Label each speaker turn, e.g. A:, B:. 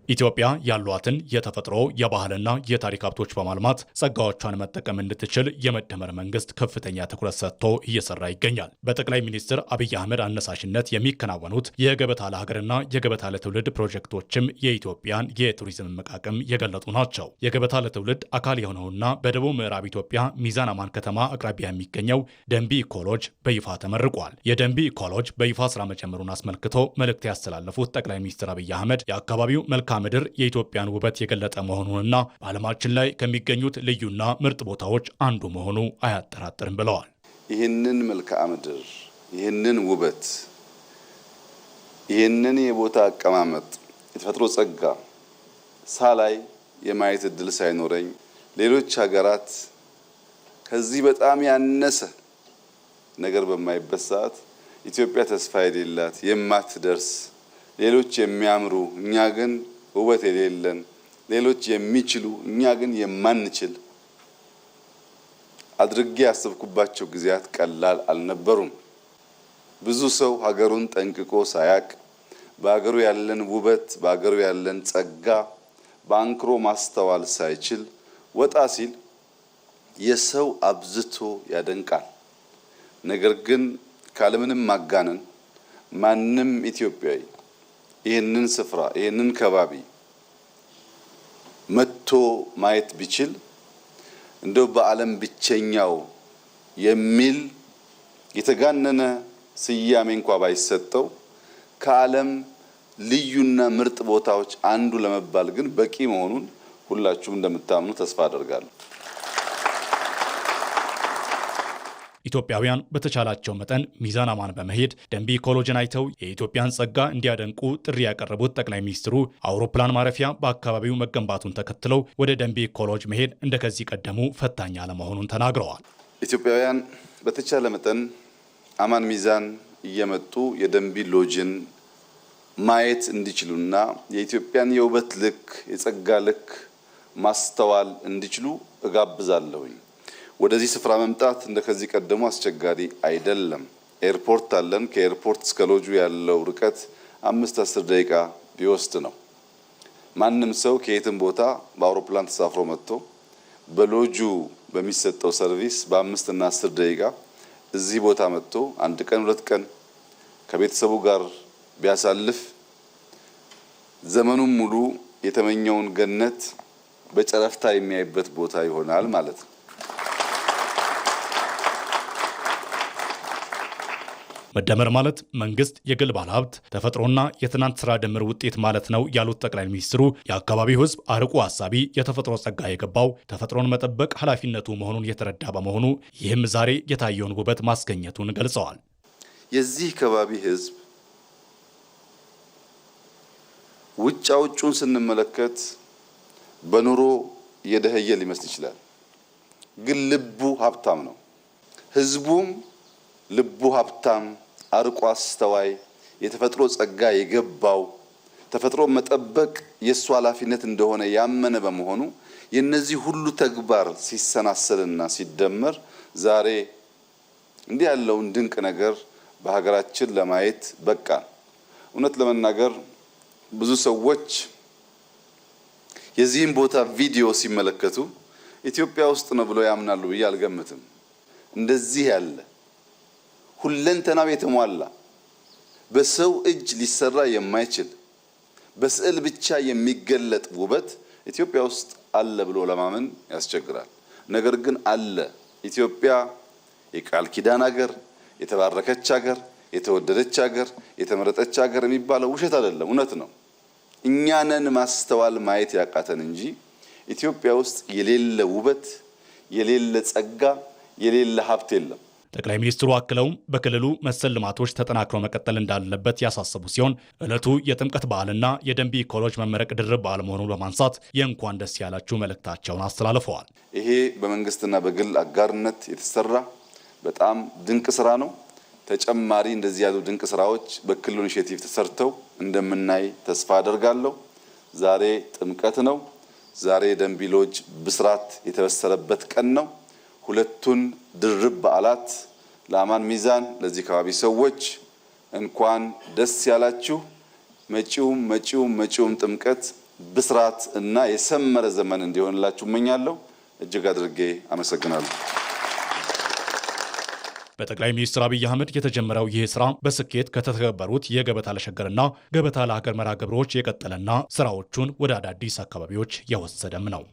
A: ኢትዮጵያ ያሏትን የተፈጥሮ የባህልና የታሪክ ሀብቶች በማልማት ጸጋዎቿን መጠቀም እንድትችል የመደመር መንግስት ከፍተኛ ትኩረት ሰጥቶ እየሰራ ይገኛል። በጠቅላይ ሚኒስትር አብይ አህመድ አነሳሽነት የሚከናወኑት የገበታ ለሀገርና የገበታ ለትውልድ ፕሮጀክቶችም የኢትዮጵያን የቱሪዝም መቃቅም የገለጡ ናቸው። የገበታ ለትውልድ አካል የሆነውና በደቡብ ምዕራብ ኢትዮጵያ ሚዛን አማን ከተማ አቅራቢያ የሚገኘው ደንቢ ኢኮሎጅ በይፋ ተመርቋል። የደንቢ ኢኮሎጅ በይፋ ስራ መጀመሩን አስመልክቶ መልእክት ያስተላለፉት ጠቅላይ ሚኒስትር አብይ አህመድ የአካባቢው መልክዓ ምድር የኢትዮጵያን ውበት የገለጠ መሆኑንና በዓለማችን ላይ ከሚገኙት ልዩና ምርጥ ቦታዎች አንዱ መሆኑ አያጠራጥርም ብለዋል።
B: ይህንን መልክዓ ምድር፣ ይህንን ውበት፣ ይህንን የቦታ አቀማመጥ፣ የተፈጥሮ ጸጋ ሳላይ የማየት እድል ሳይኖረኝ ሌሎች ሀገራት ከዚህ በጣም ያነሰ ነገር በማይበት ሰዓት ኢትዮጵያ ተስፋ የሌላት የማትደርስ ሌሎች የሚያምሩ እኛ ግን ውበት የሌለን ሌሎች የሚችሉ እኛ ግን የማንችል አድርጌ ያሰብኩባቸው ጊዜያት ቀላል አልነበሩም። ብዙ ሰው ሀገሩን ጠንቅቆ ሳያቅ በሀገሩ ያለን ውበት በሀገሩ ያለን ጸጋ በአንክሮ ማስተዋል ሳይችል ወጣ ሲል የሰው አብዝቶ ያደንቃል። ነገር ግን ካለምንም ማጋነን ማንም ኢትዮጵያዊ ይህንን ስፍራ ይህንን ከባቢ መጥቶ ማየት ቢችል እንደው በዓለም ብቸኛው የሚል የተጋነነ ስያሜ እንኳን ባይሰጠው ከዓለም ልዩና ምርጥ ቦታዎች አንዱ ለመባል ግን በቂ መሆኑን ሁላችሁም እንደምታምኑ ተስፋ አደርጋለሁ።
A: ኢትዮጵያውያን በተቻላቸው መጠን ሚዛን አማን በመሄድ ደንቢ ኢኮሎጅን አይተው የኢትዮጵያን ጸጋ እንዲያደንቁ ጥሪ ያቀረቡት ጠቅላይ ሚኒስትሩ አውሮፕላን ማረፊያ በአካባቢው መገንባቱን ተከትለው ወደ ደንቢ ኢኮሎጅ መሄድ እንደከዚህ ቀደሙ ፈታኝ አለመሆኑን ተናግረዋል።
B: ኢትዮጵያውያን በተቻለ መጠን አማን ሚዛን እየመጡ የደንቢ ሎጅን ማየት እንዲችሉና የኢትዮጵያን የውበት ልክ የጸጋ ልክ ማስተዋል እንዲችሉ እጋብዛለሁኝ። ወደዚህ ስፍራ መምጣት እንደከዚህ ቀደሙ አስቸጋሪ አይደለም። ኤርፖርት አለን። ከኤርፖርት እስከ ሎጁ ያለው ርቀት 5-10 ደቂቃ ቢወስድ ነው። ማንም ሰው ከየትም ቦታ በአውሮፕላን ተሳፍሮ መጥቶ በሎጁ በሚሰጠው ሰርቪስ በ5 እና 10 ደቂቃ እዚህ ቦታ መጥቶ 1 ቀን 2 ቀን ከቤተሰቡ ጋር ቢያሳልፍ ዘመኑን ሙሉ የተመኘውን ገነት በጨረፍታ የሚያይበት ቦታ ይሆናል ማለት ነው።
A: መደመር ማለት መንግስት፣ የግል ባለሀብት፣ ተፈጥሮና የትናንት ስራ ድምር ውጤት ማለት ነው ያሉት ጠቅላይ ሚኒስትሩ የአካባቢው ሕዝብ አርቆ ሀሳቢ የተፈጥሮ ጸጋ የገባው ተፈጥሮን መጠበቅ ኃላፊነቱ መሆኑን የተረዳ በመሆኑ ይህም ዛሬ የታየውን ውበት ማስገኘቱን ገልጸዋል።
B: የዚህ ከባቢ ሕዝብ ውጫውን ስንመለከት በኑሮ የደህየ ሊመስል ይችላል፣ ግን ልቡ ሀብታም ነው። ሕዝቡም ልቡ ሀብታም አርቆ አስተዋይ የተፈጥሮ ጸጋ የገባው ተፈጥሮ መጠበቅ የሱ ኃላፊነት እንደሆነ ያመነ በመሆኑ የነዚህ ሁሉ ተግባር ሲሰናሰልና ሲደመር ዛሬ እንዲህ ያለውን ድንቅ ነገር በሀገራችን ለማየት በቃ። እውነት ለመናገር ብዙ ሰዎች የዚህን ቦታ ቪዲዮ ሲመለከቱ ኢትዮጵያ ውስጥ ነው ብለው ያምናሉ ብዬ አልገምትም። እንደዚህ ያለ ሁለንተናው የተሟላ በሰው እጅ ሊሰራ የማይችል በስዕል ብቻ የሚገለጥ ውበት ኢትዮጵያ ውስጥ አለ ብሎ ለማመን ያስቸግራል። ነገር ግን አለ። ኢትዮጵያ የቃል ኪዳን ሀገር፣ የተባረከች ሀገር፣ የተወደደች ሀገር፣ የተመረጠች ሀገር የሚባለው ውሸት አይደለም፣ እውነት ነው። እኛንን ማስተዋል ማየት ያቃተን እንጂ ኢትዮጵያ ውስጥ የሌለ ውበት፣ የሌለ ጸጋ፣ የሌለ ሀብት የለም።
A: ጠቅላይ ሚኒስትሩ አክለውም በክልሉ መሰል ልማቶች ተጠናክሮ መቀጠል እንዳለበት ያሳሰቡ ሲሆን ዕለቱ የጥምቀት በዓልና የደንቢ ኢኮሎጅ መመረቅ ድርብ በዓል መሆኑን በማንሳት የእንኳን ደስ ያላችሁ መልእክታቸውን አስተላልፈዋል።
B: ይሄ በመንግስትና በግል አጋርነት የተሰራ በጣም ድንቅ ስራ ነው። ተጨማሪ እንደዚህ ያሉ ድንቅ ስራዎች በክልሉ ኢኒሼቲቭ ተሰርተው እንደምናይ ተስፋ አደርጋለሁ። ዛሬ ጥምቀት ነው። ዛሬ ደንቢ ሎጅ ብስራት የተበሰረበት ቀን ነው። ሁለቱን ድርብ በዓላት ለአማን ሚዛን ለዚህ አካባቢ ሰዎች እንኳን ደስ ያላችሁ። መጪውም ጥምቀት ብስራት እና የሰመረ ዘመን እንዲሆንላችሁ እመኛለሁ። እጅግ አድርጌ አመሰግናለሁ።
A: በጠቅላይ ሚኒስትር አብይ አህመድ የተጀመረው ይህ ስራ በስኬት ከተተገበሩት የገበታ ለሸገርና ገበታ ለሀገር መርሃ ግብሮች የቀጠለና ስራዎቹን ወደ አዳዲስ አካባቢዎች የወሰደም ነው።